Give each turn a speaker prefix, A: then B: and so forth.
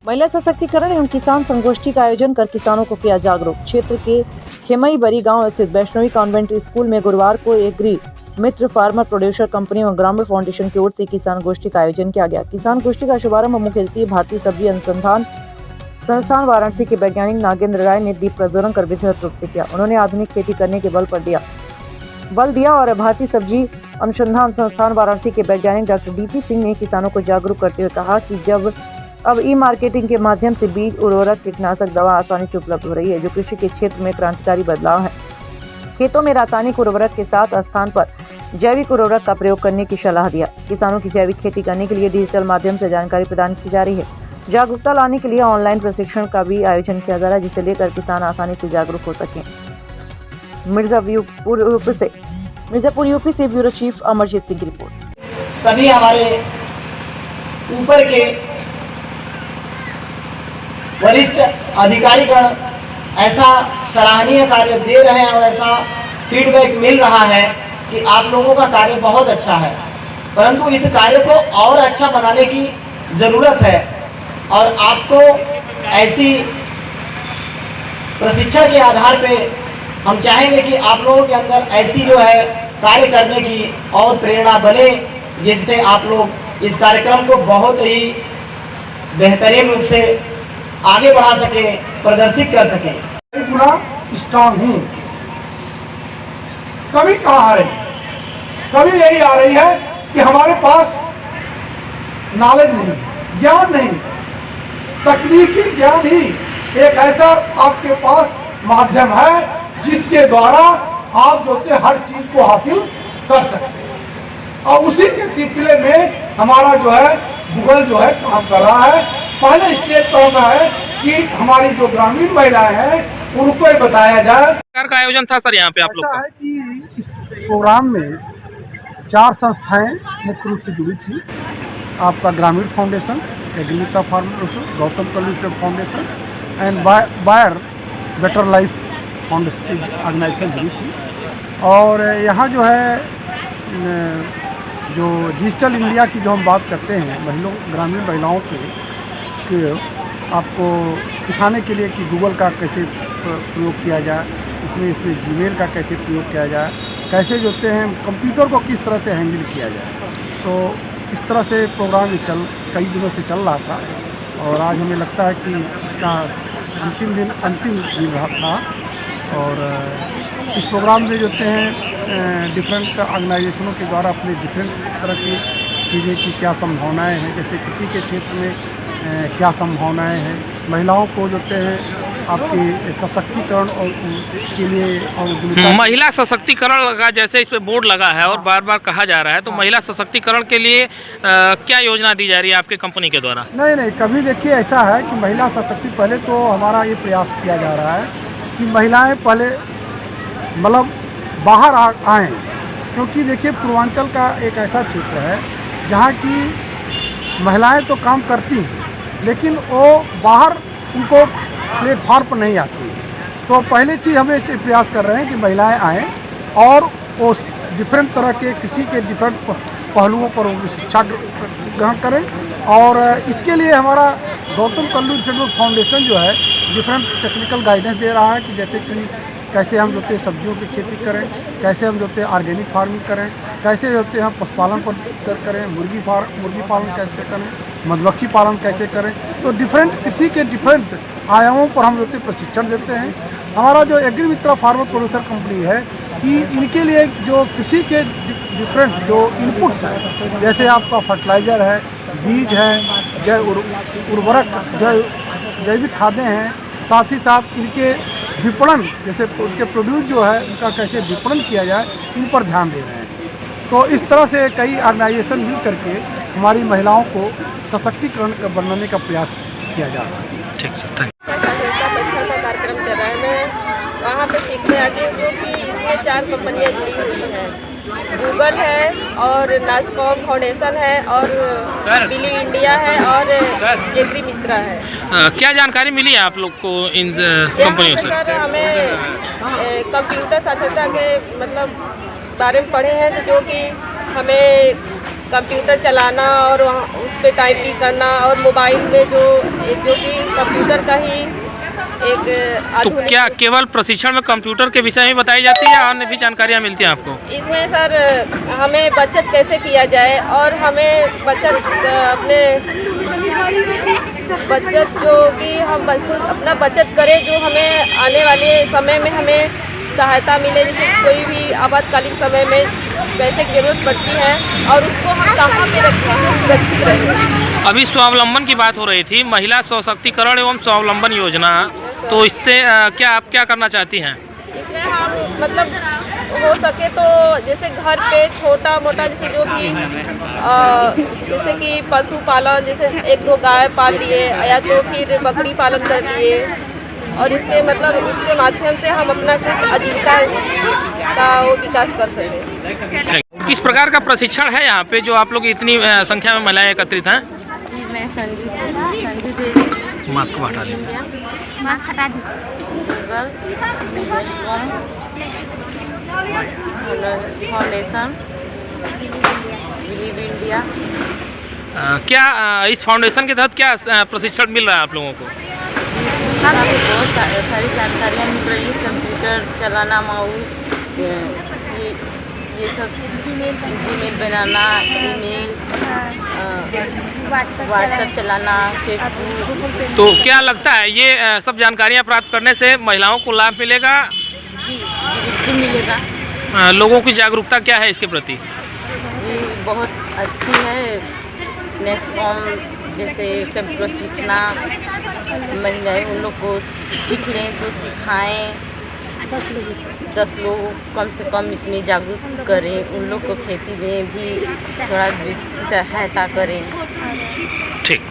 A: महिला सशक्तिकरण एवं किसान संगोष्ठी का आयोजन कर किसानों को किया जागरूक। क्षेत्र के खेमई बरी गांव स्थित वैष्णवी कॉन्वेंट स्कूल में गुरुवार को एग्री मित्र फार्मर प्रोड्यूसर कंपनी एवं ग्रामीण फाउंडेशन की ओर से किसान गोष्ठी का आयोजन किया गया। किसान गोष्ठी का शुभारंभ मुख्य अतिथि भारतीय सब्जी अनुसंधान संस्थान वाराणसी के वैज्ञानिक नागेंद्र राय ने दीप प्रज्वलन कर विधिवत रूप से किया। उन्होंने आधुनिक खेती करने के बल दिया और भारतीय सब्जी अनुसंधान संस्थान वाराणसी के वैज्ञानिक डॉक्टर डीपी सिंह ने किसानों को जागरूक करते हुए कहा कि जब अब ई मार्केटिंग के माध्यम से बीज, उर्वरक, कीटनाशक दवा आसानी से उपलब्ध हो रही है, जो कृषि के क्षेत्र में क्रांतिकारी बदलाव है। खेतों में रासायनिक उर्वरक के साथ स्थान पर जैविक उर्वरक का प्रयोग करने की सलाह दिया। किसानों की जैविक खेती करने के लिए डिजिटल माध्यम से जानकारी प्रदान की जा रही है। जागरूकता लाने के लिए ऑनलाइन प्रशिक्षण का भी आयोजन किया जा रहा है, जिसे लेकर किसान आसानी से जागरूक हो सकें। मिर्जापुर यूपी से ब्यूरो चीफ अमरजीत सिंह की रिपोर्ट।
B: सभी हमारे ऊपर के वरिष्ठ अधिकारीगण ऐसा सराहनीय कार्य दे रहे हैं और ऐसा फीडबैक मिल रहा है कि आप लोगों का कार्य बहुत अच्छा है, परंतु इस कार्य को और अच्छा बनाने की ज़रूरत है और आपको ऐसी प्रशिक्षण के आधार पे हम चाहेंगे कि आप लोगों के अंदर ऐसी जो है कार्य करने की और प्रेरणा बने, जिससे आप लोग इस कार्यक्रम को बहुत ही बेहतरीन रूप से आगे बढ़ा सके, प्रदर्शित कर सके।
C: पूरा स्ट्रांग हूँ। कभी कहा है, कभी यही आ रही है कि हमारे पास नॉलेज नहीं, ज्ञान नहीं। तकनीकी ज्ञान ही एक ऐसा आपके पास माध्यम है जिसके द्वारा आप जो है हर चीज को हासिल कर सकते हैं। और उसी के सिलसिले में हमारा जो है गूगल जो है काम कर रहा है। पहले स्टेप पर है कि हमारी जो ग्रामीण महिलाएं हैं उनको ही बताया जाए।
D: प्रकार का आयोजन था सर यहाँ पे आप लोग का?
C: है कि इस प्रोग्राम में 4 संस्थाएं मुख्य रूप से जुड़ी थी। आपका Gramin foundation, Agrimitra farmer, Gautam Kallu foundation and Bayer better life foundation organisation जुड़ी थी। और यहाँ जो है जो डिजिटल इंडिया की जो हम बात करते हैं, ग्रामीण महिलाओं के आपको सिखाने के लिए कि गूगल का कैसे प्रयोग किया जाए, इसमें जीमेल का कैसे प्रयोग किया जाए, कैसे जो होते हैं कंप्यूटर को किस तरह से हैंडल किया जाए। तो इस तरह से प्रोग्राम कई दिनों से चल रहा था और आज हमें लगता है कि इसका अंतिम दिन रहा था। और इस प्रोग्राम में जो होते हैं डिफरेंट ऑर्गेनाइजेशनों के द्वारा अपने डिफरेंट तरह की चीज़ें की क्या संभावनाएं हैं, जैसे कृषि के क्षेत्र में क्या संभावनाएं हैं, महिलाओं को जो हैं आपके सशक्तिकरण और के लिए और
D: महिला सशक्तिकरण का जैसे इस पे बोर्ड लगा है और बार बार कहा जा रहा है, तो महिला सशक्तिकरण के लिए क्या योजना दी जा रही है आपके कंपनी के द्वारा?
C: नहीं, कभी देखिए ऐसा है कि महिला सशक्ति पहले तो हमारा ये प्रयास किया जा रहा है कि महिलाएं पहले मतलब बाहर आएँ, क्योंकि देखिए पूर्वांचल का एक ऐसा क्षेत्र है जहाँ की महिलाएं तो काम करती हैं लेकिन वो बाहर उनको प्लेटफार्म पर नहीं आती है। तो पहले चीज़ हम ये प्रयास कर रहे हैं कि महिलाएं आएँ और वो डिफरेंट तरह के कृषि के डिफरेंट पहलुओं पर शिक्षा ग्रहण करें। और इसके लिए हमारा गौतम कल्लू फाउंडेशन जो है डिफरेंट टेक्निकल गाइडेंस दे रहा है कि जैसे कि कैसे हम जो है सब्जियों की खेती करें, कैसे हम जो है ऑर्गेनिक फार्मिंग करें, कैसे जो है हम पशुपालन पर करें, मुर्गी पालन कैसे करें, मधुमक्खी पालन कैसे करें। तो डिफरेंट कृषि के डिफरेंट आयामों पर हम जो है प्रशिक्षण देते हैं। हमारा जो एग्रीमित्र फार्मर प्रोड्यूसर कंपनी है कि इनके लिए जो कृषि के डिफरेंट जो इनपुट्स हैं, जैसे आपका फर्टिलाइज़र है, बीज है, उर्वरक, जैविक खादें हैं, साथ ही साथ इनके विपणन, जैसे उनके प्रोड्यूस जो है उनका कैसे विपणन किया जाए, इन पर ध्यान दे रहे हैं। तो इस तरह से कई ऑर्गेनाइजेशन मिल करके हमारी महिलाओं को सशक्तिकरण बनाने का प्रयास किया जा रहा है।
D: ठीक है,
E: परीक्षा का कार्यक्रम चल रहा है। मैं वहाँ पे सीखने आती हूँ, जो कि इसमें 4 कंपनियाँ जुड़ी हुई हैं। गूगल है और नास्कॉम फाउंडेशन है और बिली इंडिया है और एग्रीमित्रा है।
D: क्या जानकारी मिली है आप लोग को इन कंपनियों से?
E: सर हमें कंप्यूटर साक्षरता के मतलब बारे में पढ़े हैं, तो जो कि हमें कंप्यूटर चलाना और उस पर टाइपिंग करना और मोबाइल में जो कि कंप्यूटर का ही एक
D: तो
E: आधुनिक।
D: क्या केवल प्रशिक्षण में कंप्यूटर के विषय में बताई जाती है या अन्य भी जानकारियाँ मिलती हैं आपको?
E: इसमें सर हमें बचत कैसे किया जाए और हमें बचत अपने बचत जो कि हम अपना बचत करें, जो हमें आने वाले समय में हमें सहायता मिले, जैसे कोई भी आपातकालीन समय में पैसे की जरूरत पड़ती है और उसको हम कहाँ पे रखें जो सुरक्षित रहे।
D: अभी स्वावलंबन की बात हो रही थी, महिला सशक्तिकरण एवं स्वावलंबन योजना, तो इससे क्या आप क्या करना चाहती हैं?
E: इसमें हम मतलब हो सके तो जैसे घर पे छोटा मोटा जैसे जो भी जैसे कि पशुपालन, जैसे 1-2 गाय पाल लिए या तो फिर बकरी पालन कर लिए और इसके मतलब उसके माध्यम से हम अपना कुछ आजीविका का वो विकास कर सकें।
D: किस प्रकार का प्रशिक्षण है यहाँ पे जो आप लोग इतनी संख्या में महिलाएं एकत्रित हैं?
E: जी मैं संजू देवी।
D: मास्क को हटा लीजिए।
E: मास्क हटा गूगल फाउंडेशन बिलीव इंडिया।
D: क्या इस फाउंडेशन के तहत क्या प्रशिक्षण मिल रहा है आप लोगों को?
E: हमें बहुत सारी जानकारियाँ मिल रही है, कंप्यूटर चलाना, माउस, ये सब, जीमेल बनाना, ईमेल, व्हाट्सएप चलाना, फेसबुक।
D: तो क्या लगता है ये सब जानकारियाँ प्राप्त करने से महिलाओं को लाभ मिलेगा?
E: जी बिल्कुल मिलेगा।
D: लोगों की जागरूकता क्या है इसके प्रति?
E: जी बहुत अच्छी है। नेस्कॉम जैसे कंप्यूटर सीखना, महिलाएं उन लोग को सीख लें तो सिखाएं, 10 लोग कम से कम इसमें जागरूक करें, उन लोग को खेती में भी थोड़ा सहायता करें।
D: ठीक।